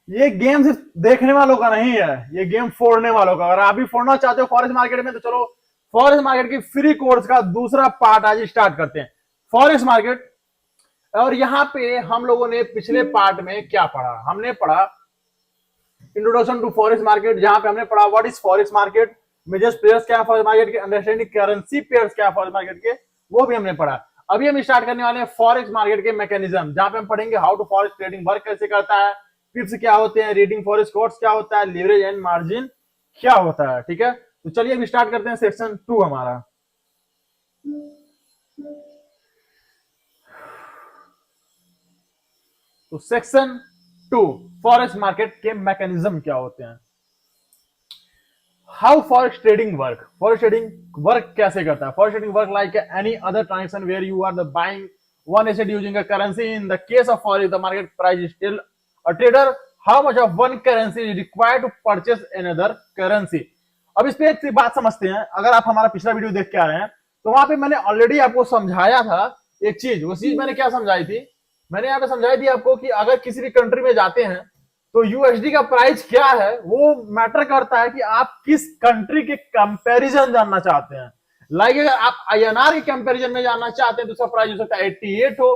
ये गेम सिर्फ देखने वालों का नहीं है, ये गेम फोड़ने वालों का। अगर आप भी फोड़ना चाहते हो फॉरेक्स मार्केट में तो चलो फॉरेक्स मार्केट की फ्री कोर्स का दूसरा पार्ट आज स्टार्ट करते हैं, फॉरेक्स मार्केट। और यहाँ पे हम लोगों ने पिछले पार्ट में क्या पढ़ा, हमने पढ़ा इंट्रोडक्शन टू फॉरेक्स मार्केट, जहां पे हमने पढ़ा what is forex market, major players क्या है फॉरेक्स मार्केट के, अंडरस्टैंडिंग करेंसी पेयर्स क्या है फॉरेक्स मार्केट के, वो भी हमने पढ़ा। अभी हम स्टार्ट करने वाले हैं फॉरेक्स मार्केट के मैकेनिज्म, जहां पे हम पढ़ेंगे how to forex trading work कैसे करता है, पिप्स क्या होते हैं, रीडिंग फॉरेक्स कोर्स क्या होता है, लीवरेज एंड मार्जिन क्या होता है। ठीक है, तो चलिए अब स्टार्ट करते हैं सेक्शन 2 हमारा। तो सेक्शन 2 फॉरेक्स मार्केट के मैकेनिज्म क्या होते हैं। How forex trading work, forex trading work कैसे करता है। Forex trading work like any other transaction where you are the buying one asset using a currency. In the case of forex the market price is till a trader how much of one currency is required to purchase another currency. अब इस पे एक बात समझते हैं, अगर आप हमारा पिछला वीडियो देख के आ रहे हैं तो वहां पे मैंने ऑलरेडी आपको समझाया था एक चीज। वो चीज मैंने क्या समझाई थी, मैंने यहाँ पे समझाई थी आपको कि अगर किसी भी कंट्री में जाते हैं तो यूएसडी का प्राइस क्या है वो मैटर करता है कि आप किस कंट्री के कंपैरिजन जानना चाहते हैं। लाइक अगर आप आईएनआर के कंपैरिजन में जानना चाहते हैं तो उसका प्राइस हो सकता है 88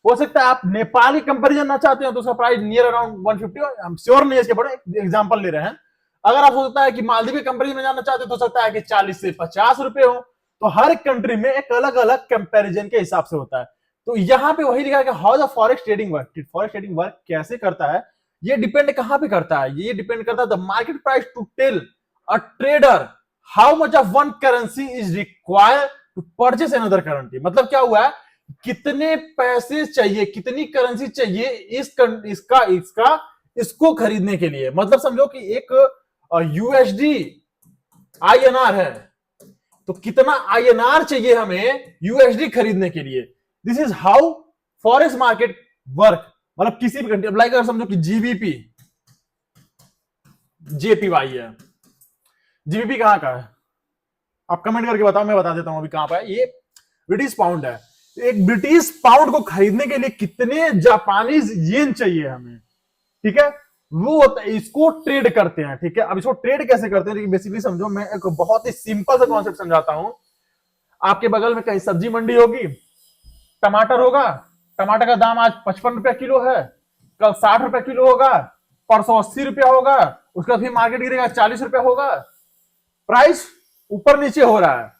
हो सकता है आप नेपाल की कंपैरिजन जानना चाहते हो तो उसका प्राइस नियर अराउंड 150 हो, हम श्योर नहीं है इसके, बड़े एग्जांपल ले रहे हैं। अगर आप हो सकता है कि मालदीव के कंपैरिजन में जानना चाहते हो तो सकता है कि 40 से 50 रुपए हो। तो हर कंट्री में एक अलग अलग कंपैरिजन के हिसाब से होता है। तो यहाँ पे वही लिखा है कि how the forex trading work, forex trading work कैसे करता है। ये डिपेंड कहां पे करता है, ये डिपेंड करता है the market price to tell a trader how much of one currency is required to purchase another currency. मतलब क्या हुआ है, कितने पैसे चाहिए, कितनी करेंसी चाहिए इसका इसका इसको खरीदने के लिए। मतलब समझो कि एक यूएसडी आईएनआर है तो कितना आईएनआर चाहिए हमें यूएसडी खरीदने के लिए। This is how forex market work. मतलब किसी भी कंट्री, लाइक अगर समझो कि जीबीपी जेपीवाई है, जीबीपी कहां का है आप कमेंट करके बताओ, मैं बता देता हूं अभी कहां पर है। ये ब्रिटिश पाउंड है। एक ब्रिटिश पाउंड को खरीदने के लिए कितने जापानीज येन चाहिए हमें, ठीक है, वो होता है, इसको ट्रेड करते हैं। ठीक है, अब इसको ट्रेड कैसे करते हैं बेसिकली समझो, मैं एक बहुत ही सिंपल सा कॉन्सेप्ट समझाता हूं। आपके बगल में कहीं सब्जी मंडी होगी, टमाटर होगा, टमाटर का दाम आज 55 रुपया किलो है, कल 60 रुपया किलो होगा, परसों 80 रुपया होगा, उसका फिर मार्केट गिरेगा 40 रुपया होगा। प्राइस ऊपर नीचे हो रहा है।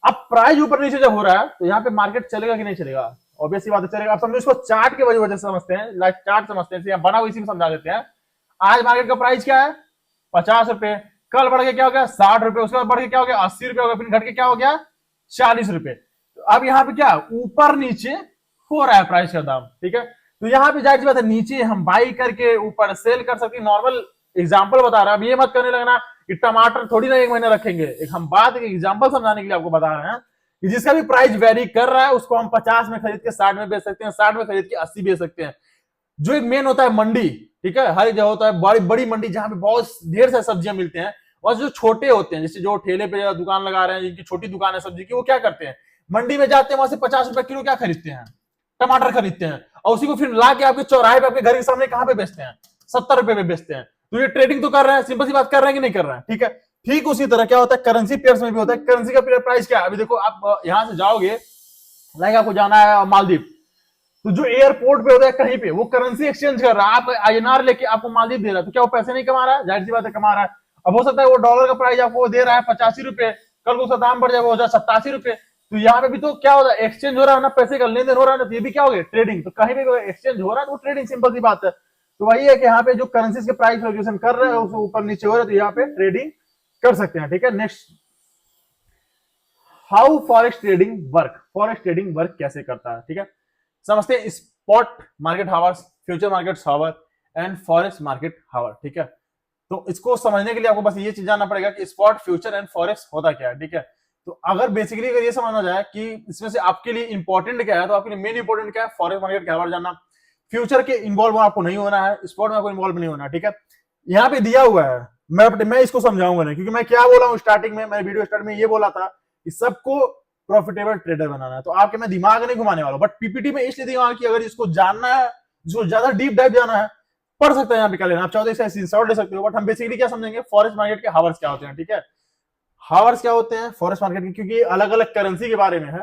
अब प्राइस ऊपर नीचे जब हो रहा है तो यहाँ पे मार्केट चलेगा कि नहीं चलेगा, ऑब्वियसली बात है चलेगा। आप समझो इसको चार्ट के वजह से समझते हैं, लाइक चार्ट समझते हैं, बना हुआ इसी में समझा देते हैं। आज मार्केट का प्राइस क्या है 50 रुपए, कल बढ़ के क्या हो गया 60 रुपए, उसके बाद बढ़ के क्या हो गया 80 रुपए हो गया, फिर घट के क्या हो गया 40 रुपए। तो अब यहाँ पे क्या ऊपर नीचे हो रहा है प्राइस का दाम। ठीक है, तो यहाँ पे जाहिर सी बात है नीचे हम बाई करके ऊपर सेल कर सकते हैं। नॉर्मल एग्जांपल बता रहा है, अब ये मत करने लगना कि टमाटर थोड़ी ना एक महीना रखेंगे, एक हम बात एक एग्जांपल समझाने के लिए आपको बता रहे हैं कि जिसका भी प्राइस वेरी कर रहा है उसको हम 50 में खरीद के 60 में बेच सकते हैं, 60 में खरीद के 80 बेच सकते हैं। जो एक मेन होता है मंडी, ठीक है, हर जगह होता है बड़ी बड़ी मंडी जहां पे बहुत ढेर सारी सब्जियां मिलते हैं। और जो छोटे होते हैं, जैसे जो ठेले पे दुकान लगा रहे हैं, जिनकी छोटी दुकान है सब्जी की, वो क्या करते हैं मंडी में जाते हैं, वहां से 50 रुपए किलो क्या खरीदते हैं टमाटर खरीदते हैं, और उसी को फिर ला के आपके चौराहे पे आपके घर के सामने कहां पे बेचते हैं 70 रुपए में बेचते हैं। तो ये ट्रेडिंग तो कर रहे हैं, सिंपल सी बात कर रहे हैं कि नहीं कर रहे हैं। ठीक है, ठीक उसी तरह क्या होता है करेंसी पेयर्स में भी होता है। करेंसी का प्राइस क्या है, अभी देखो आप यहां से जाओगे, लाइक आपको जाना है मालदीव, तो जो एयरपोर्ट पे होता है कहीं पे वो करेंसी एक्सचेंज कर रहा है, आप आईएनआर लेके आपको मालदीव दे रहा है, तो क्या वो पैसे नहीं कमा रहा है, जाहिर सी बात है कमा रहा है। अब हो सकता है वो डॉलर का प्राइस आपको दे रहा है 85 रुपए, कल को उसका दाम बढ़ जाए वो हो जाए 87 रुपए। तो यहाँ पे भी तो क्या होता है एक्सचेंज हो रहा है ना, पैसे का लेन देन हो रहा है ना, तो ये भी क्या हो गया ट्रेडिंग। तो कहीं भी एक्सचेंज हो रहा है तो ट्रेडिंग, सिंपल सी बात है। तो वही है कि यहाँ पे जो करेंसी के प्राइस फ्लक्चुएशन कर रहे हैं उसको ऊपर नीचे हो रहा है, तो यहाँ पे ट्रेडिंग कर सकते हैं। ठीक है, next how forex trading work, forex trading work कैसे करता है। ठीक है, समझते हैं spot market hours, future market hour and forex market hour. ठीक है, तो इसको समझने के लिए आपको बस ये चीज जानना पड़ेगा कि स्पॉट फ्यूचर एंड फॉरेक्स होता क्या है। ठीक है, तो अगर बेसिकली अगर ये समझना जाए कि इसमें से आपके लिए इंपॉर्टेंट क्या है, तो आपके लिए मेन इंपॉर्टेंट क्या है फॉरेक्स मार्केट के हावर जानना। फ्यूचर के इन्वॉल्व आपको नहीं होना है, स्पॉट में आपको इन्वॉल्व नहीं होना। ठीक है, यहाँ पे दिया हुआ है, मैं इसको समझाऊंगा नहीं, क्योंकि मैं क्या बोला हूँ स्टार्टिंग में, मैं वीडियो स्टार्ट में ये बोला था कि सबको प्रॉफिटेबल ट्रेडर बनाना है। तो आपके मैं दिमाग नहीं घुमाने वाला हूं, बट पीपीटी में इसलिए दिमाग की अगर इसको जानना है, जिसको ज्यादा डीप डाइव जाना है, पढ़ सकते हैं यहाँ पे क्या लेना, आप चाहो तो इसे स्क्रीनशॉट ले सकते हो, बट हम बेसिकली क्या समझेंगे, फॉरेक्स मार्केट के हावर्स क्या होते हैं, ठीक है। हावर्स क्या होते हैं फॉरेक्स मार्केट के, क्योंकि अलग अलग करेंसी के बारे में है,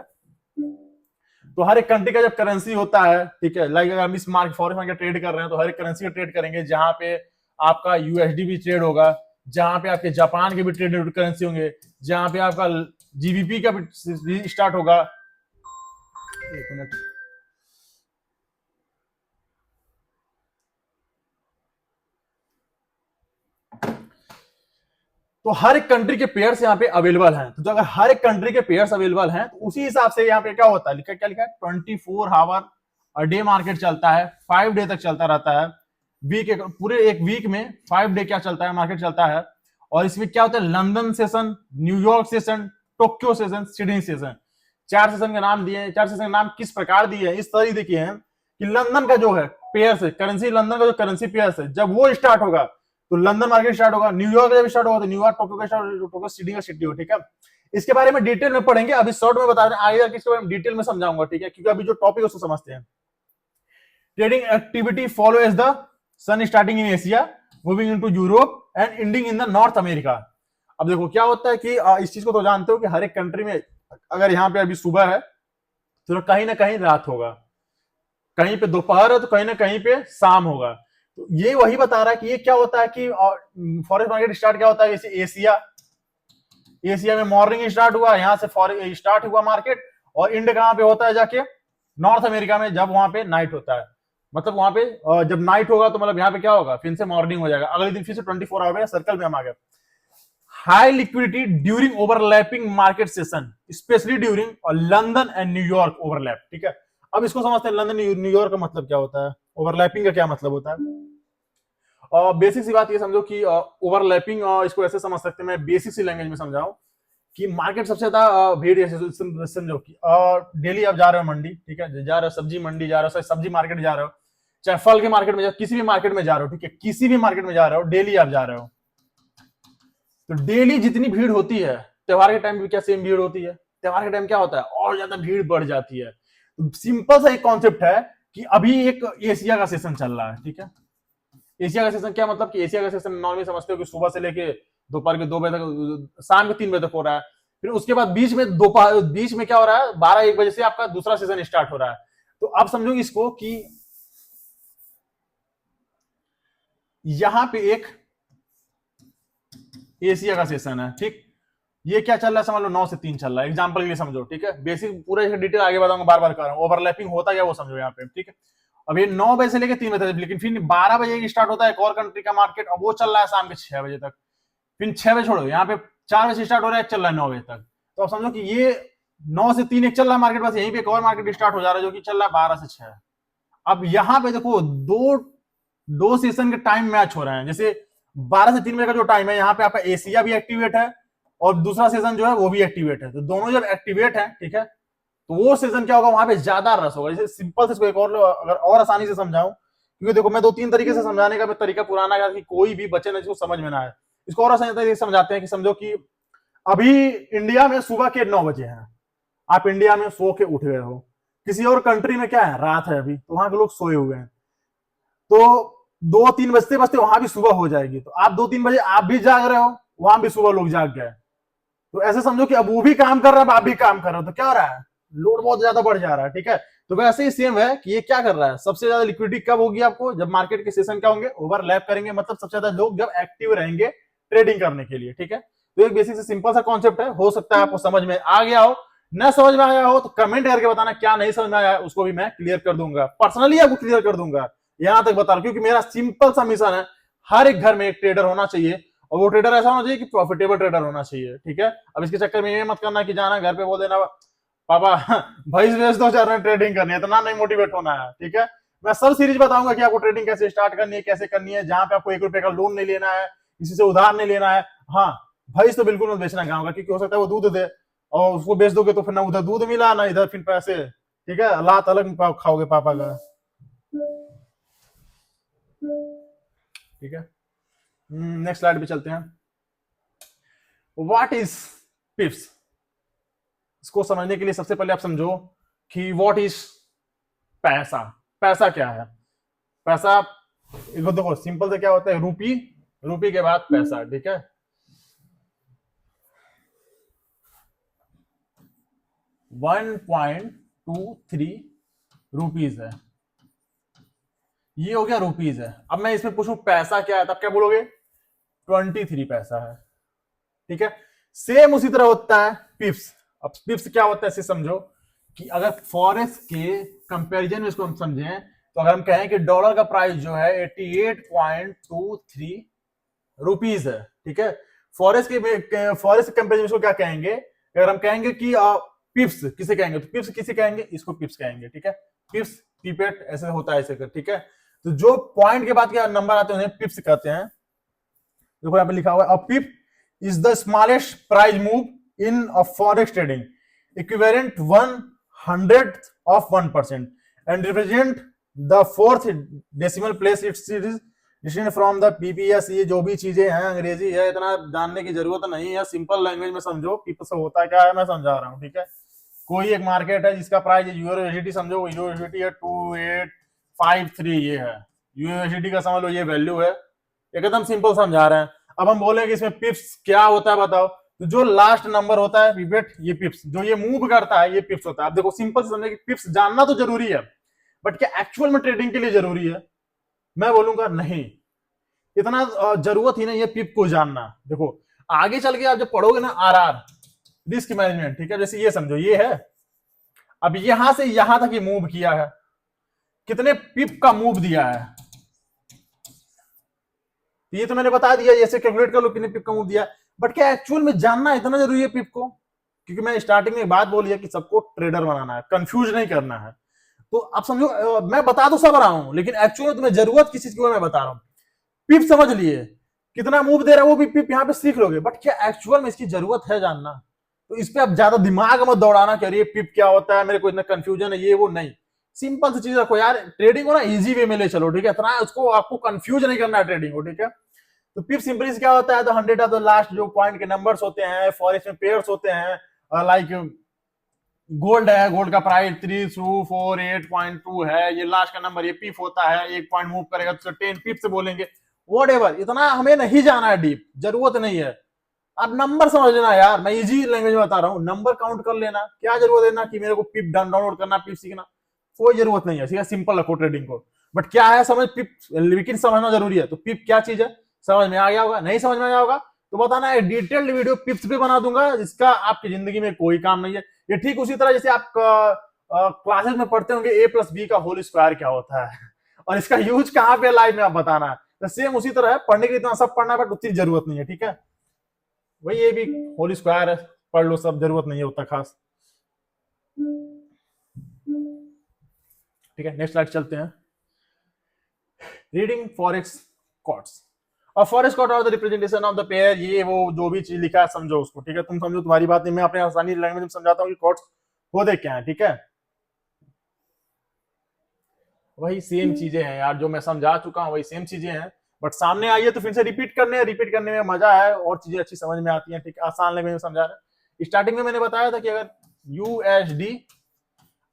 तो हर एक कंट्री का जब करेंसी होता है, ठीक है, लाइक अगर हम इस मार्केट फॉरेक्स मार्केट ट्रेड कर रहे हैं तो हर एक करेंसी का ट्रेड करेंगे, जहां पे आपका यूएसडी भी ट्रेड होगा, जहां पे आपके जापान के भी ट्रेड करेंसी होंगे, जहां पे आपका जीबीपी का भी स्टार्ट होगा। एक मिनट, तो हर एक कंट्री के पेयर्स यहाँ पे अवेलेबल हैं, तो अगर हर एक कंट्री के पेयर्स अवेलेबल हैं तो उसी हिसाब से यहाँ पे क्या होता है, लिखा क्या लिखा है, 24 आवर और डे मार्केट चलता है, 5 डे तक चलता रहता है, वीक पूरे एक वीक में 5 डे क्या चलता है, मार्केट चलता है। और इसमें क्या होता है, London session, New York session, Tokyo session, Sydney session, 4 session के नाम दिए हैं। 4 सेशन के नाम किस प्रकार दिए हैं, इस तरह देखिए हैं कि लंदन का जो है पेयर है, करेंसी लंदन का जो करेंसी पेयर है, जब वो स्टार्ट होगा तो लंदन मार्केट स्टार्ट होगा, न्यूयॉर्क जब स्टार्ट होगा तो न्यूयॉर्क, टोक्यो का स्टार्ट, टोक्यो सिडनी का सिटी होगा, ठीक है। इसके बारे में डिटेल में पढ़ेंगे, अभी शॉर्ट में बता दें, आगे इसके बारे में डिटेल में समझाऊंगा, ठीक है, क्योंकि अभी जो टॉपिक है उसको समझते हैं। Trading activity follow as the sun starting in Asia, moving into Europe and ending in the North America. अब देखो क्या होता है कि इस चीज को तो जानते हो कि हर एक कंट्री में अगर यहाँ पे अभी सुबह है तो कहीं ना कहीं रात होगा, कहीं पे दोपहर है तो कहीं ना कहीं पे शाम होगा। तो ये वही बता रहा है कि ये क्या होता है कि फॉरेक्स मार्केट स्टार्ट क्या होता है, जैसे एशिया में मॉर्निंग स्टार्ट हुआ, यहाँ से स्टार्ट हुआ मार्केट, और इंड कहाँ पे होता है जाके, नॉर्थ अमेरिका में, जब वहां पे नाइट होता है, मतलब वहां पे जब नाइट होगा तो मतलब यहाँ पे क्या होगा, फिर से मॉर्निंग हो जाएगा, अगले दिन फिर से 24 आवर सर्कल में हम आ गए। High liquidity during overlapping market session, specially during London and New York overlap, ठीक है। अब इसको समझते हैं, लंदन न्यूयॉर्क का मतलब क्या होता है, ओवरलैपिंग का क्या मतलब होता है। और बेसिक सी बात ये समझो कि ओवरलैपिंग, इसको ऐसे समझ सकते हैं, मैं बेसिक सी लैंग्वेज में समझाऊं कि मार्केट सबसे ज्यादा भीड़ जैसे समझो कि डेली आप जा रहे हो मंडी, ठीक है, जा रहे हो सब्जी मंडी जा रहे हो, सब्जी मार्केट जा रहे हो, चाहे फल के मार्केट में जा, किसी भी मार्केट में जा रहे हो, ठीक है, किसी भी मार्केट में जा रहे हो, डेली आप जा रहे हो, तो डेली जितनी भीड़ होती है, त्योहार के टाइम भी क्या सेम भीड़ होती है, त्योहार के टाइम क्या होता है, और ज्यादा भीड़ बढ़ जाती है। तो सिंपल सा एक कॉन्सेप्ट है कि अभी एक एशिया का सेशन चल रहा है, ठीक है। एशिया का सेशन क्या मतलब कि एशिया का सेशन नॉर्मली समझते हो कि सुबह से लेके दोपहर के 2 बजे तक, शाम के 3 बजे तक हो रहा है, फिर उसके बाद बीच में क्या हो रहा है, 12-1 बजे से आपका दूसरा सेशन स्टार्ट हो रहा है। तो आप समझो इसको कि यहां पे एक एशिया का सेशन है, ठीक, ये क्या चल रहा है समझ लो, 9 से 3 चल रहा है, एग्जांपल के लिए समझो, ठीक है, बेसिक पूरा डिटेल आगे बताऊंगा, बार बार कर रहा हूं, ओवरलैपिंग होता क्या वो समझो यहाँ पे, ठीक है। अब ये 9 बजे से लेकर 3 बजे तक, लेकिन फिर 12 बजे स्टार्ट होता है एक और कंट्री का मार्केट, और वो चल रहा है शाम के 6 बजे तक, फिर 6 बजे छोड़ो, यहाँ पे 4 बजे स्टार्ट हो रहा है, चल रहा है 9 बजे तक। तो आप समझो कि ये 9 से 3 एक चल रहा है मार्केट, बस यहीं पे एक और मार्केट स्टार्ट हो जा रहा है जो कि चल रहा है 12 से 6। अब यहाँ पे देखो दो सेशन के टाइम मैच हो रहे हैं, जैसे 12 से 3 बजे का जो टाइम है, यहाँ पे आपका एशिया भी एक्टिवेट है और दूसरा सेशन जो है वो भी एक्टिवेट है, तो दोनों जब एक्टिवेट है, ठीक है, तो वो सेशन क्या होगा, वहां पे ज्यादा रस होगा। जैसे सिंपल से इसको एक और अगर और आसानी से समझाऊं, क्योंकि देखो मैं 2-3 तरीके से समझाने का तरीका पुराना है कि कोई भी बच्चे ना जिसको समझ में ना आए, इसको और आसानी तरीके से समझाते हैं कि समझो कि अभी इंडिया में सुबह के 9 बजे हैं, आप इंडिया में सो के उठ गए हो, किसी और कंट्री में क्या है, रात है अभी, तो वहां के लोग सोए हुए हैं, तो 2-3 बजते बजते वहां भी सुबह हो जाएगी, तो आप 2-3 बजे आप भी जाग रहे हो, वहां भी सुबह लोग जाग गए, तो ऐसे समझो कि अब वो भी काम कर रहा है, आप भी काम कर रहे हो, तो क्या हो रहा है, लोड बहुत ज्यादा बढ़ जा रहा है, ठीक है। तो वैसे ही सेम है कि ये क्या कर रहा है, सबसे ज्यादा लिक्विडिटी कब होगी आपको, जब मार्केट के सेशन क्या होंगे, ओवरलैप करेंगे, मतलब सबसे ज्यादा लोग जब एक्टिव रहेंगे ट्रेडिंग करने के लिए, ठीक है। तो एक बेसिक से सिंपल सा कॉन्सेप्ट है, हो सकता है आपको समझ में आ गया हो, न समझ में आया हो तो कमेंट करके बताना, क्या नहीं समझ में आया उसको भी मैं क्लियर कर दूंगा, पर्सनली आपको क्लियर कर दूंगा, यहां तक बता रहा, क्योंकि मेरा सिंपल सा मिशन है, हर एक घर में एक ट्रेडर होना चाहिए, और वो ट्रेडर ऐसा होना चाहिए कि प्रॉफिटेबल ट्रेडर होना चाहिए, ठीक है। अब इसके चक्कर में ये मत करना कि जाना घर पे बोल देना पापा भैंस बेच दो, चल रहे ट्रेडिंग करनी है, तो ना नहीं मोटिवेट होना है, ठीक है। मैं सब सीरीज बताऊंगा कि आपको ट्रेडिंग कैसे स्टार्ट करनी है, कैसे करनी है, जहां पे आपको 1 रुपए का लोन नहीं लेना है, किसी से उधार नहीं लेना है। हाँ, भैंस तो बिल्कुल मत बेचना गाँव का, क्योंकि हो सकता है वो दूध दे और उसको बेच दोगे तो फिर ना उधर दूध मिला ना इधर फिर पैसे, ठीक है, अल्लाह तलक खाओगे पापा का, ठीक है। नेक्स्ट स्लाइड पे चलते हैं। व्हाट इज पिप्स, इसको समझने के लिए सबसे पहले आप समझो कि व्हाट इज पैसा, पैसा क्या है। पैसा इसको देखो सिंपल से क्या होता है, रूपी, रूपी के बाद पैसा, ठीक है। 1.23 रुपीज है, ये हो गया रुपीज है। अब मैं इसमें पूछूं पैसा क्या है, तब क्या बोलोगे, 23 पैसा है, ठीक है। सेम उसी तरह होता है पिप्स। अब पिप्स क्या होता है इसे समझो, कि अगर फॉरेक्स के कंपैरिजन में इसको हम समझें, तो अगर हम कहें कि डॉलर का प्राइस जो है 88.23 रुपीज है, ठीक है। फॉरेक्स के कंपैरिजन में इसको क्या कहेंगे, अगर हम कहेंगे कि पिप्स किसे कहेंगे, तो पिप्स किसे कहेंगे, इसको पिप्स कहेंगे, ठीक है। पिप्स, पीपेट ऐसे होता है ऐसे, ठीक है। तो जो पॉइंट के बाद क्या नंबर आते हैं उन्हें पिप्स कहते हैं। देखो यहाँ पे लिखा हुआ है, अ पिप is the smallest price move in a forex trading, equivalent 1/100th of 1%, and represent the fourth decimal place it is distinct from the PPS। ये जो भी चीजें हैं अंग्रेजी है, इतना जानने की जरूरत नहीं है, सिंपल लैंग्वेज में समझो। पिप्स होता क्या है मैं समझा रहा हूँ, ठीक है। कोई एक मार्केट है जिसका प्राइस यूरो यूएसडी समझो, यूरो यूएसडी है 2853, ये है यूरो यूएसडी का, समझ लो ये वैल्यू है, एकदम सिंपल समझा रहे हैं। अब हम बोलेंगे इसमें पिप्स क्या होता है बताओ, तो जो लास्ट नंबर होता है पिपेट, ये पिप्स, जो ये मूव करता है ये पिप्स होता है। अब देखो सिंपल से समझे कि पिप्स जानना तो जरूरी है, बट क्या एक्चुअल में ट्रेडिंग के लिए जरूरी है, मैं बोलूंगा नहीं, इतना जरूरत ही नहीं है पिप को जानना। देखो आगे चल के आप जब पढ़ोगे ना आरआर, रिस्क मैनेजमेंट, ठीक है, जैसे ये समझो ये है, अब यहां से यहां तक ये मूव किया है, कितने पिप का मूव दिया है, ये तो मैंने बता दिया, ऐसे कैलकुलेट कर लो कितने पिप का मूव दिया। बट क्या एक्चुअल में जानना इतना जरूरी है पिप को, क्योंकि मैं स्टार्टिंग में बात बोली है कि सबको ट्रेडर बनाना है, कंफ्यूज नहीं करना है। तो आप समझो मैं बता तो सब रहा हूं, लेकिन एक्चुअल में तुम्हें जरूरत किस चीज की मैं बता रहा हूं। पिप समझ लिए, कितना मूव दे रहा है वो भी पिप यहाँ पे सीख लोगे, बट क्या एक्चुअल में इसकी जरूरत है जानना, तो इस पे आप ज्यादा दिमाग मत दौड़ाना कि अरे पिप क्या होता है, मेरे को इतना कंफ्यूजन है, ये वो नहीं। सिंपल सी चीज रखो यार, ट्रेडिंग को ना इजी वे में ले चलो, ठीक है, इतना उसको आपको कंफ्यूज नहीं करना है ट्रेडिंग को, ठीक है। तो पिप सिंपली क्या होता है, तो 100 ऑफ द लास्ट जो पॉइंट के नंबर्स होते हैं, फॉरेक्स में पेयर्स होते हैं, लाइक गोल्ड है, गोल्ड का प्राइस 3248.2 है, ये लास्ट का नंबर, ये पिप होता है, एक पॉइंट मूव करेगा तो 10 पिप से बोलेंगे, वॉट एवर, इतना हमें नहीं जाना है डीप, जरूरत नहीं है। अब नंबर समझ लेना यार, मैं इजी लैंग्वेज में बता रहा हूँ, नंबर काउंट कर लेना, क्या जरूरत है ना कि मेरे को पिप डाउनलोड करना, पिप सीखना, कोई जरूरत नहीं है, सीधा सिंपल रखो ट्रेडिंग को। बट क्या है समझ पिप, लेकिन समझना जरूरी है। तो पिप क्या चीज है समझ में आ गया होगा, नहीं समझ में आया होगा तो बताना, है डिटेल्ड वीडियो पिप्स पे बना दूंगा, जिसका आपकी जिंदगी में कोई काम नहीं है। ये ठीक उसी तरह जैसे आप क्लासेस में पढ़ते होंगे ए प्लस बी का होल स्क्वायर क्या होता है और इसका यूज कहाँ पे लाइफ में आप बताना है, तो सेम उसी तरह है, पढ़ने के लिए इतना सब पढ़ना है बट उतनी जरूरत नहीं है, ठीक है। वही ये भी होल स्क्वायर है, पढ़ लो, सब जरूरत नहीं है उतना खास, ठीक है। नेक्स्ट स्लाइड चलते हैं, रीडिंग फॉरेक्स कॉर्ड्स। और फॉरेक्स कॉर्ड और the representation of the pair, ये वो जो भी चीज लिखा है समझो उसको, ठीक है, तुम समझो, तुम्हारी बात नहीं, मैं अपने आसानी लैंग्वेज में समझाता हूँ कि कॉर्ड्स होते क्या है, ठीक है। वही सेम चीजें हैं यार, जो मैं समझा चुका हूँ वही सेम चीजें हैं, बट सामने आइए तो फिर से रिपीट करने हैं, रिपीट करने में मजा है और चीजें अच्छी समझ में आती हैं, ठीक है, आसान लैंग्वेज में समझा रहे हैं। स्टार्टिंग में मैंने बताया था कि अगर यूएसडी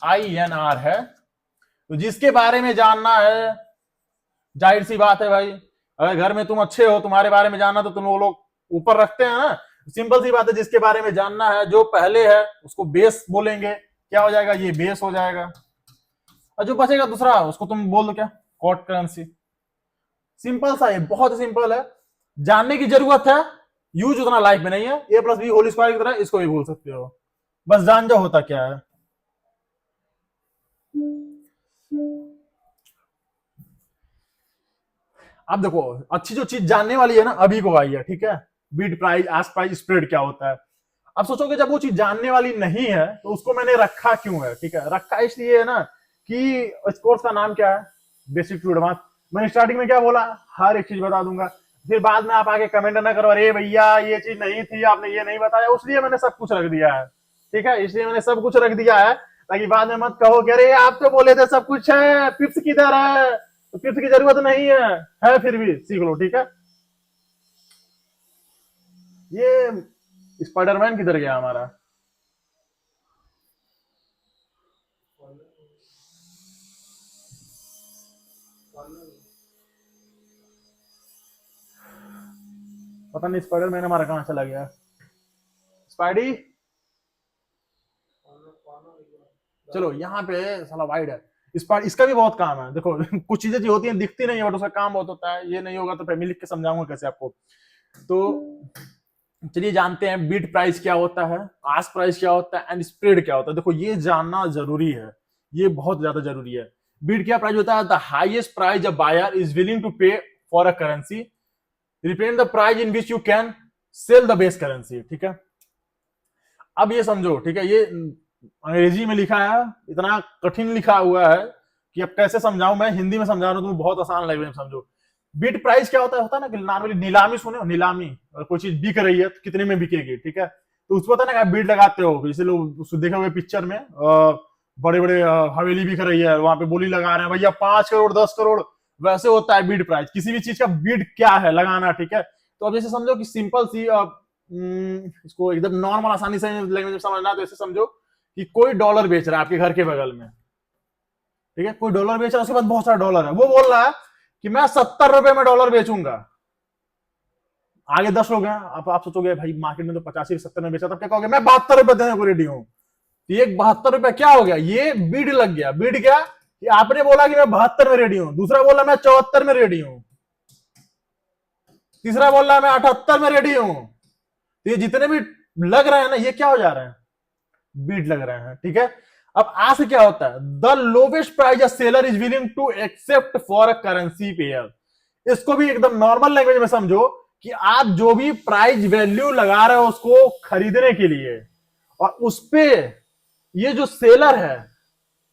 INR है, तो जिसके बारे में जानना है, जाहिर सी बात है भाई, अगर घर में तुम अच्छे हो, तुम्हारे बारे में जानना तो तुम वो लोग ऊपर रखते हैं ना, सिंपल सी बात है, जिसके बारे में जानना है, जो पहले है उसको बेस बोलेंगे, क्या हो जाएगा, ये बेस हो जाएगा, और जो बचेगा दूसरा उसको तुम बोल दो क्या, कॉट करेंसी। सिंपल सा है, बहुत सिंपल है, जानने की जरूरत है, यूज उतना लाइफ में नहीं है। ए प्लस बी होल स्क्वायर की तरह इसको भी बोल सकते हो, बस जान जाओ होता क्या है। अब देखो अच्छी जो चीज जानने वाली है ना अभी को आई है, ठीक है, bid price, ask price, spread क्या होता है। अब सोचोगे जब वो चीज जानने वाली नहीं है तो उसको मैंने रखा क्यों है, ठीक है, रखा इसलिए है ना कि इस कोर्स का नाम क्या है, बेसिक टू एडवांस। मैंने स्टार्टिंग में क्या बोला, हर एक चीज बता दूंगा, फिर बाद में आप आके कमेंट ना करो अरे भैया ये चीज नहीं थी, आपने ये नहीं बताया, इसलिए मैंने सब कुछ रख दिया है, ठीक है, इसलिए मैंने सब कुछ रख दिया है, ताकि बाद में मत कहो कि अरे आप तो बोले थे सब कुछ है, पिप्स किधर है, तो पिप्स की जरूरत नहीं है फिर भी सीख लो, ठीक है। ये स्पाइडरमैन किधर गया हमारा, पता नहीं स्पाइडरमैन हमारा कहाँ चला गया। स्पाइडी, चलो यहाँ पे साला वाइड है। इसका भी बहुत काम है। देखो कुछ चीजें जो होती हैं दिखती नहीं है बट उसका काम बहुत होता है। ये नहीं होगा तो फैमिली लिख के समझाऊंगा कैसे आपको। तो चलिए जानते हैं बीट प्राइस क्या होता है, आस्क प्राइस क्या होता है एंड स्प्रेड क्या होता है। देखो ये जानना जरूरी है, ये बहुत ज्यादा जरूरी है। बीट क्या प्राइस होता है? The highest price a buyer is willing to pay for a currency represent the price in which you can sell the base currency. ठीक है, अब ये समझो, ठीक है, ये अंग्रेजी में लिखा है, इतना कठिन लिखा हुआ है कि अब कैसे समझाऊं। मैं हिंदी में समझा रहा हूं, तुम बहुत आसान लैंग्वेज में समझो। बिड प्राइस क्या होता है ना कि नॉर्मली नीलामी सुने हो, नीलामी, और कोई चीज बिक रही है तो कितने में बिकेगी, ठीक है, तो उसको पता ना बिड लगाते हो। जैसे लोग देखे हुए पिक्चर में बड़े बड़े हवेली बिक रही है, वहां पे बोली लगा रहे हैं भैया 5 करोड़ 10 करोड़, वैसे होता है बिड प्राइस। किसी भी चीज का बिड क्या है लगाना, ठीक है। तो अब जैसे समझो कि सिंपल सी इसको एकदम नॉर्मल आसानी से लैंग्वेज में समझना, तो ऐसे समझो कि कोई डॉलर बेच रहा है आपके घर के बगल में, ठीक है, कोई डॉलर बेच रहा है, उसके पास बहुत सारा डॉलर है, वो बोल रहा है कि मैं 70 रुपए में डॉलर बेचूंगा। आगे 10 लोग हैं, आप सोचोगे भाई मार्केट में तो 85-70 में बेचा, तब क्या कहोगे? मैं 72 रुपए देने को रेडी हूं। तो ये 72 रुपए क्या हो गया? ये बीड लग गया। बीड क्या कि आपने बोला कि मैं 72 में रेडी हूं, दूसरा बोला मैं 74 में रेडी हूं, तीसरा बोल रहा है मैं 78 में रेडी हूं। तो ये जितने भी लग रहे हैं ना, ये क्या हो जा रहे हैं? बीड लग रहे हैं, ठीक है। अब आज से क्या होता है? The lowest price a seller is willing to accept for a currency pair. इसको भी एकदम नॉर्मल लैंग्वेज में समझो कि आप जो भी प्राइस वैल्यू लगा रहे हो उसको खरीदने के लिए, और उस पे ये जो सेलर है,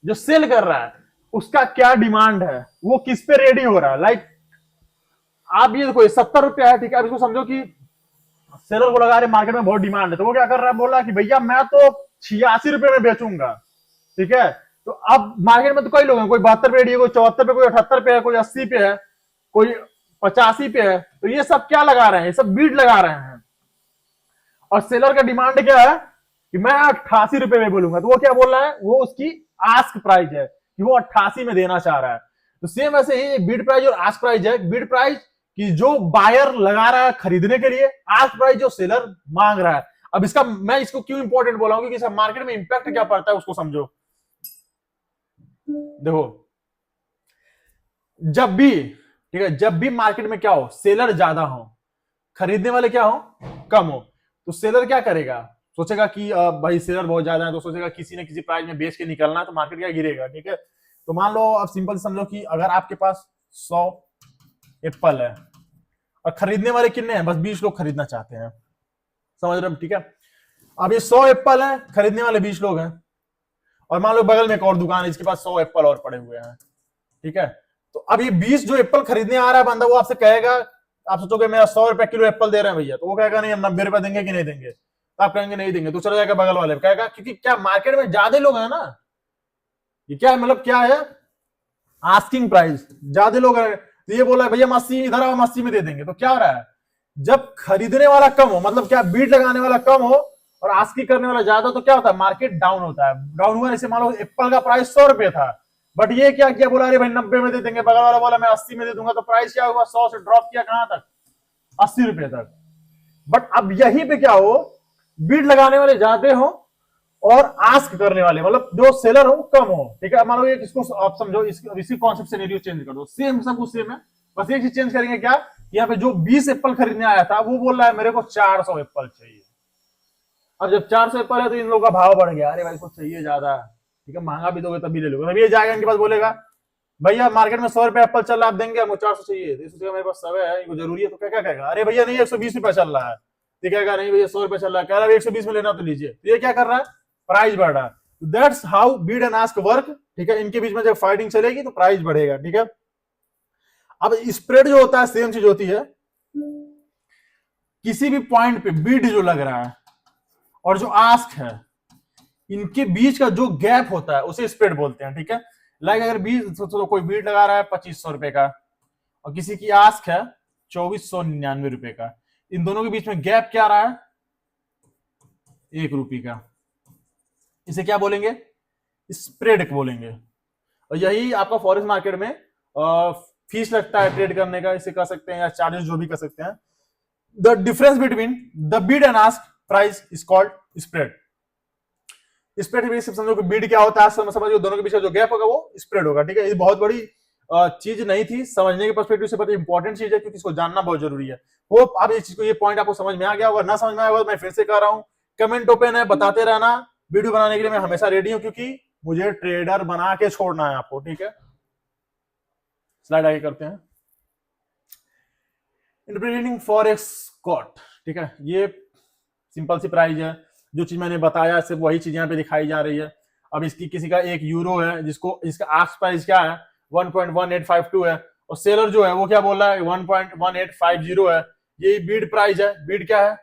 जो सेल कर रहा है, उसका क्या डिमांड है, वो किस पे रेडी हो रहा है। लाइक आप ये देखो 70 रुपया है, ठीक है, अब इसको समझो कि सेलर को लगा रहे मार्केट में बहुत डिमांड है, तो वो क्या कर रहा है? बोल रहा है कि भैया मैं तो 86 रुपए में बेचूंगा, ठीक है। तो अब मार्केट में तो कई लोग हैं, कोई 72 पे रेडी है, कोई 74 पे, कोई 78 पे है, कोई 80 पे है, कोई 85 पे है। तो ये सब क्या लगा रहे हैं? ये सब बीड लगा रहे हैं। और सेलर का डिमांड क्या है कि मैं 88 रुपए में बोलूंगा, तो वो क्या बोल रहा है? वो उसकी आस्क प्राइस है कि वो 88 में देना चाह रहा है। तो सेम ऐसे ही बीड प्राइस और आस्क प्राइस है। बीड प्राइस कि जो बायर लगा रहा है खरीदने के लिए, आस्क प्राइस जो सेलर मांग रहा है। अब इसका मैं इसको क्यों इंपॉर्टेंट बोला हूं, क्योंकि मार्केट में इंपैक्ट क्या पड़ता है उसको समझो। देखो जब भी, ठीक है, जब भी मार्केट में क्या हो, सेलर ज्यादा हो, खरीदने वाले क्या हो, कम हो, तो सेलर क्या करेगा? सोचेगा कि भाई सेलर बहुत ज्यादा है, तो सोचेगा किसी न किसी प्राइस में बेच के निकलना है, तो मार्केट क्या गिरेगा, ठीक है। तो मान लो अब सिंपल समझो कि अगर आपके पास 100 एप्पल है और खरीदने वाले कितने हैं? बस 20 लोग खरीदना चाहते हैं, समझ रहे हो, ठीक है। अब ये 100 एप्पल है, खरीदने वाले 20 लोग हैं, और मान लो बगल में एक और दुकान है जिसके पास 100 एप्पल और पड़े हुए हैं, ठीक है। तो अब ये 20 जो एप्पल खरीदने आ रहा है बंदा, वो आपसे कहेगा, आप सोचोगे मेरा 100 रुपए किलो एप्पल दे रहे हैं भैया, तो वो कहेगा नहीं हम 90 रुपए देंगे कि नहीं देंगे, तो आप कहेंगे नहीं देंगे, तो चला जाएगा बगल वाले कहेगा, क्योंकि क्या मार्केट में ज्यादा लोग हैं ना। ये क्या है, मतलब क्या है? आस्किंग प्राइस, ज्यादा लोग हैं, तो ये बोला भैया हम 80 इधर आओ, हम 80 में दे देंगे। तो क्या हो रहा है? जब खरीदने वाला कम हो, मतलब क्या बीट लगाने वाला कम हो और आस्की करने वाला ज्यादा, तो क्या होता है? मार्केट डाउन होता है। डाउन हुआ, जैसे मान लो एप्पल का प्राइस 100 रुपए था, बट ये क्या किया, बोला अरे भाई 90 में दे देंगे, बगल वाला बोला मैं 80 में दे दूंगा, तो प्राइस क्या हुआ? 100 से ड्रॉप किया कहां तक? 80 रुपए तक। बट अब यहीं पे क्या हो, बीट लगाने वाले ज्यादा हो और आस्क करने वाले, मतलब जो सेलर हो कम हो, ठीक है। मान लो इसको आप समझो, इसी कॉन्सेप्ट सिनेरियो चेंज कर दो, सेम सब कुछ सेम है, बस एक चीज चेंज करेंगे, क्या? यहाँ पे जो 20 एप्पल खरीदने आया था वो बोल रहा है मेरे को 400 एप्पल चाहिए। अब जब 400 एप्पल है तो इन लोगों का भाव बढ़ गया, अरे भाई कुछ चाहिए ज्यादा, ठीक है, महंगा भी दोगे तभी ले लोगे। तभी ये जाएगा इनके पास, बोलेगा भैया मार्केट में 100 रुपए एप्पल चल रहा है, आप देंगे? हमको 400 चाहिए। तो सोचेगा मेरे पास 100 है, इनको जरूरी है, तो क्या क्या कहेगा? अरे भैया नहीं 120 रुपए चल रहा है, तो कहेगा नहीं भैया 100 रुपए चल रहा है, कह रहा है 120 में लेना तो लीजिए। तो ये क्या कर रहा है? प्राइस बढ़ रहा है। That's how Beed and ask work, ठीक है। इनके बीच में जब फाइटिंग चलेगी तो प्राइस बढ़ेगा, ठीक है। अब स्प्रेड जो होता है सेम चीज होती है, किसी भी पॉइंट पे बीड जो लग रहा है और जो आस्क है, इनके बीच का जो गैप होता है उसे स्प्रेड बोलते हैं, ठीक है। लाइक अगर बीच तो कोई बीड लगा रहा है 2500 रुपए का और किसी की आस्क है 2499 रुपए का, इन दोनों के बीच में गैप क्या आ रहा है? 1 रुपये का। इसे क्या बोलेंगे? स्प्रेड बोलेंगे। और यही आपका फॉरेक्स मार्केट में फीस लगता है ट्रेड करने का, इसे कह सकते हैं, या चार्जेस जो भी कर सकते हैं, the difference between the Beed and ask price is called spread. Spread भी समझो कि बीड क्या होता है, समझो दोनों के बीच का जो गैप होगा वो स्प्रेड होगा। ठीक है, ये बहुत बड़ी चीज नहीं थी, समझने के पर्सपेक्टिव से बहुत इंपॉर्टेंट चीज है, क्योंकि इसको जानना बहुत जरूरी है। होप आप इस चीज को, ये पॉइंट आपको समझ में आ गया होगा। ना समझ में आया होगा मैं फिर से कह रहा हूँ, कमेंट ओपन है, बताते रहना। वीडियो बनाने के लिए मैं हमेशा रेडी हूं, क्योंकि मुझे ट्रेडर बना के छोड़ना है आपको। ठीक है, स्लाइड आगे करते हैं। Interpreting forex quote. ठीक है, ये सिंपल सी प्राइस है, जो चीज मैंने बताया सिर्फ वही चीज यहाँ पे दिखाई जा रही है। अब इसकी किसी का 1 यूरो है, जिसको इसका आस्क प्राइस क्या है 1.1852 है, और सेलर जो है वो क्या बोल रहा है 1.1850 है। ये बीड प्राइस है। बीड क्या है,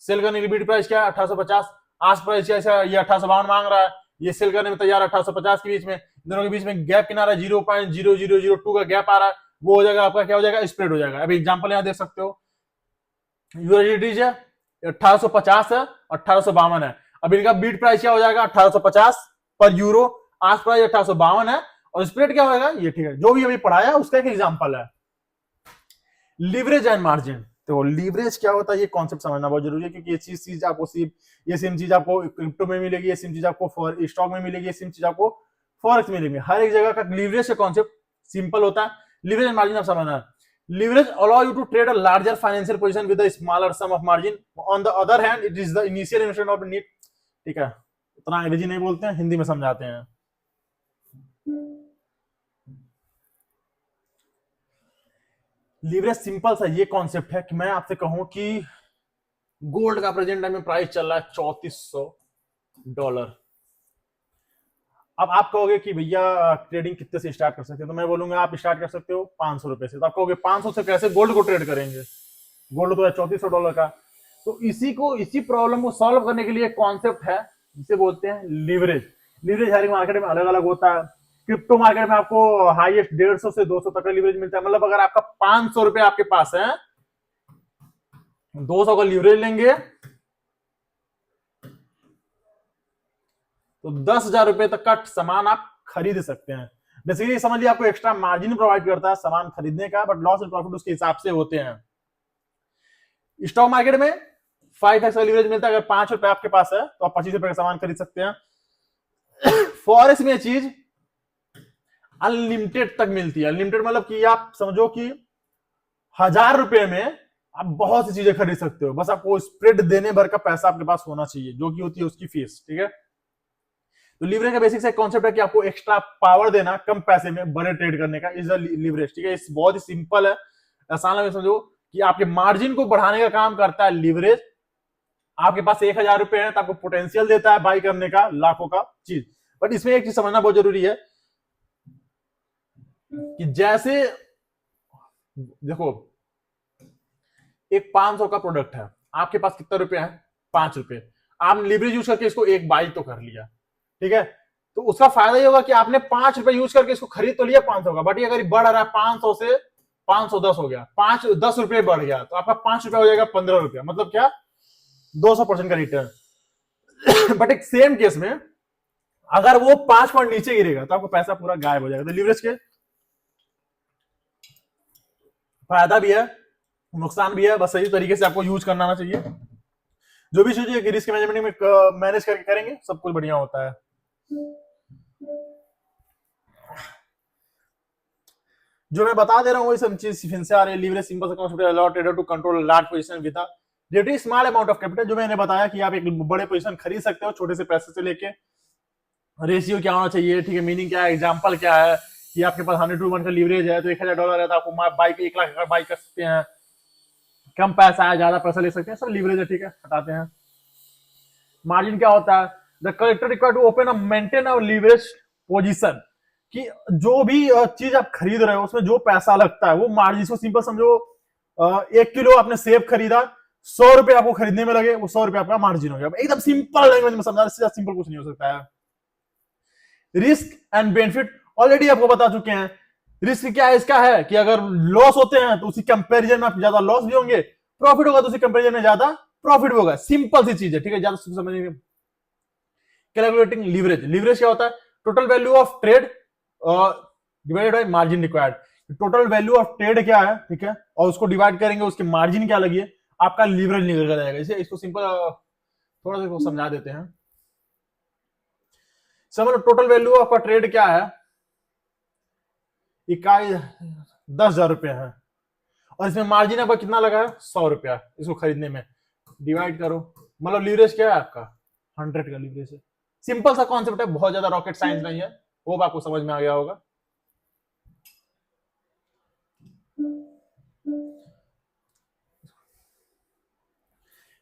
सेल करने की बीड प्राइस क्या है 1850। आस्क प्राइस क्या है, ये 1852 मांग रहा है, ये सेल करने में तैयार 1850 के बीच में। दोनों के बीच में गैप किनारा 0.0002 का गैप आ रहा है, वो हो जाएगा आपका क्या हो जाएगा, स्प्रेड हो जाएगा। अभी एग्जांपल यहां देख सकते हो, यूएसडी है 1850 है, 1852 है। अब इनका बीट प्राइस क्या हो जाएगा 1850 पर यूरो, आस्क प्राइस 1852 है, और स्प्रेड क्या होगा ये। ठीक है, जो भी अभी पढ़ाया उसका एक एग्जांपल है। Leverage and margin. तो लीवरेज क्या होता है ये कॉन्सेप्ट समझना बहुत जरूरी है, क्योंकि ये चीज आपको सिर्फ ये सेम चीज आपको क्रिप्टो में मिलेगी, ये सेम चीज आपको स्टॉक में मिलेगी, ये सेम चीज आपको फॉरेक्स में मिलेगी। हर एक जगह का लीवरेज का कॉन्सेप्ट सिंपल होता है। लीवरेज एंड मार्जिन आप समझना है। Leverage allow you to trade a larger financial position with a smaller sum of margin. On the other hand, it is the initial investment of need. ठीक है, उतना अंग्रेजी नहीं बोलते हैं, हिंदी में समझाते हैं। लीवरेज सिंपल सा ये कॉन्सेप्ट है कि मैं आपसे कहूं कि गोल्ड का प्रेजेंट टाइम में प्राइस चल रहा है $3400। अब आप कहोगे कि भैया ट्रेडिंग कितने से स्टार्ट कर सकते हैं, तो मैं बोलूंगा आप स्टार्ट कर सकते हो $500 से। तो आप कहोगे 500 से कैसे गोल्ड को ट्रेड करेंगे, गोल्ड तो है $3400 का। तो इसी प्रॉब्लम को सॉल्व करने के लिए एक कॉन्सेप्ट है जिसे बोलते हैं लीवरेज। लीवरेज हर एक मार्केट में अलग अलग होता है। क्रिप्टो मार्केट में आपको हाईएस्ट 150 से 200 तक का लीवरेज मिलता है। मतलब अगर आपका 500 रुपए आपके पास है, 200 का लीवरेज लेंगे तो 10,000 रुपए तक का सामान आप खरीद सकते हैं। बेसिकली समझ लिया, आपको एक्स्ट्रा मार्जिन प्रोवाइड करता है सामान खरीदने का, बट लॉस एंड प्रॉफिट उसके हिसाब से होते हैं। स्टॉक मार्केट में 5x का लीवरेज मिलता है। अगर ₹5 आपके पास है तो आप ₹25 का सामान खरीद सकते हैं। फॉरेक्स में चीज अनलिमिटेड तक मिलती है। अनलिमिटेड मतलब कि आप समझो कि ₹1000 में आप बहुत सी चीजें खरीद सकते हो, बस आपको स्प्रेड देने भर का पैसा आपके पास होना चाहिए, जो कि होती है उसकी फीस। ठीक है, तो लीवरेज का बेसिक से कॉन्सेप्ट है कि आपको एक्स्ट्रा पावर देना कम पैसे में बड़े ट्रेड करने का, इज लीवरेज। ठीक है, इस बहुत ही सिंपल है, आसान है। समझो कि आपके मार्जिन को बढ़ाने का काम करता है लीवरेज। आपके पास ₹1000 है तो आपको पोटेंशियल देता है बाई करने का लाखों का चीज। बट इसमें एक चीज समझना बहुत जरूरी है कि जैसे देखो, एक 500 का प्रोडक्ट है, आपके पास कितना रुपए है ₹5। आपने लीवरेज यूज करके इसको एक बाई तो कर लिया, ठीक है, तो उसका फायदा ये होगा कि आपने ₹5 यूज करके इसको खरीद तो लिया 500 का, बट ये अगर बढ़ रहा है 500 से 510 हो गया, 10 रुपए बढ़ गया, तो आपका ₹5 हो जाएगा ₹15। मतलब क्या, 200% का रिटर्न। बट एक सेम केस में अगर वो 5 पॉइंट नीचे गिरेगा तो आपको पैसा पूरा गायब हो जाएगा। तो लीवरेज के फायदा भी है, नुकसान भी है, बस सही तरीके से आपको यूज करना आना चाहिए। जो भी चीजें रिस्क मैनेजमेंट में मैनेज करके करेंगे सब कुछ बढ़िया होता है। जो मैं बता दे रहा हूँ वही सब चीज फिर से आ रही है। लीवरेज सिंपल सा कांसेप्ट है, allow trader to control large position with a relatively small amount of capital. जो मैंने बताया कि आप एक बड़े पोजीशन खरीद सकते हो छोटे से पैसे से लेके। रेशियो क्या होना चाहिए, ठीक है, मीनिंग क्या है, एग्जांपल क्या है कि आपके पास 100 to 1 का लीवरेज है तो $1000 है तो आपको बाइक 1 लाख का बाइक कर सकते हैं। कम पैसा है, ज्यादा पैसा ले सकते हैं, सब लीवरेज है। ठीक है, हटाते हैं। मार्जिन क्या होता है, the collateral required to open a maintain a leverage position, कि जो भी चीज आप खरीद रहे हो उसमें जो पैसा लगता है वो मार्जिन। को सिंपल समझो, 1 किलो आपने सेब खरीदा, ₹100 आपको खरीदने में लगे, वो ₹100 आपका मार्जिन हो गया। एकदम सिंपल लैंग्वेज में समझा, इससे सिंपल कुछ नहीं हो सकता है। रिस्क एंड बेनिफिट ऑलरेडी आपको बता चुके हैं। रिस्क क्या है, इसका है कि अगर लॉस होते हैं तो उसी कंपैरिजन में आप ज्यादा लॉस भी होंगे, प्रॉफिट होगा तो उसी कंपैरिजन में ज्यादा प्रॉफिट भी होगा। सिंपल सी चीज है, ठीक है, ज्यादा समझने। कैलकुलेटिंग लीवरेज, लीवरेज क्या होता है, total value of trade divided by margin required. Total value of trade क्या है, ठीक है, और उसको डिवाइड करेंगे उसकी मार्जिन क्या लगी है, आपका लीवरेज निकल कर जाएगा। इसे इसको सिंपल थोड़ा सा समझा देते हैं। समझ लो टोटल वैल्यू आपका ट्रेड क्या है, इकाई 10,000 रुपया है, और इसमें मार्जिन आपका कितना लगा है 100 रुपया इसको खरीदने में, डिवाइड करो, मतलब लीवरेज क्या है आपका 100 का लीवरेज है। सिंपल सा कॉन्सेप्ट है, बहुत ज्यादा रॉकेट साइंस नहीं है, वो आपको समझ में आ गया होगा।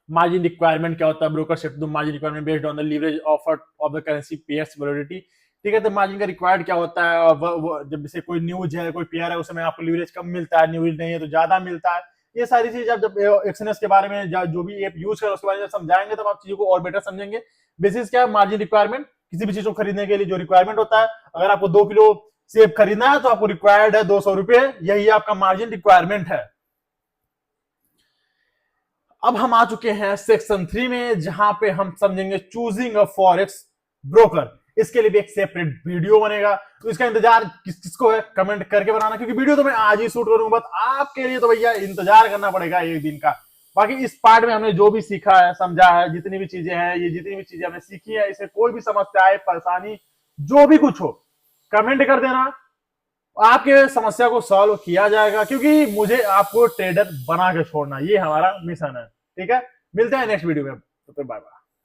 मार्जिन रिक्वायरमेंट क्या होता है, broker set the margin requirement based on the leverage offered of the currency pairs validity. ठीक है, तो मार्जिन का रिक्वायर्ड क्या होता है, और जब जैसे कोई न्यूज है, कोई पेयर है, उसमें आपको लीवरेज कम मिलता है, न्यूज नहीं है तो ज्यादा मिलता है। ये सारी चीज आप जब एक्सएनएस के बारे में जो भी ऐप यूज कर उसके बारे में समझाएंगे तब आप चीजों को और बेटर समझेंगे। बेसिस क्या है, मार्जिन रिक्वायरमेंट किसी भी चीज को खरीदने के लिए जो रिक्वायरमेंट होता है, अगर आपको 2 किलो सेब खरीदना है तो आपको रिक्वायर्ड है 200 रुपए, यही आपका मार्जिन रिक्वायरमेंट है। अब हम आ चुके हैं सेक्शन 3 में, जहां पे हम समझेंगे चूजिंग अ फॉरेक्स ब्रोकर। इसके लिए भी एक सेपरेट वीडियो बनेगा, तो इसका इंतजार किसको है कमेंट करके बनाना, क्योंकि वीडियो तो मैं आज ही शूट करूंगा, बस आपके लिए तो भैया इंतजार करना पड़ेगा एक दिन का। बाकी इस पार्ट में हमने जो भी सीखा है, समझा है, जितनी भी चीजें हैं, ये जितनी भी चीजें हमने सीखी है, इससे कोई भी समस्या है, परेशानी जो भी कुछ हो, कमेंट कर देना, आपके समस्या को सॉल्व किया जाएगा, क्योंकि मुझे आपको ट्रेडर बना के छोड़ना, ये हमारा मिशन है। ठीक है, मिलते हैं नेक्स्ट वीडियो में, तो बाय बाय।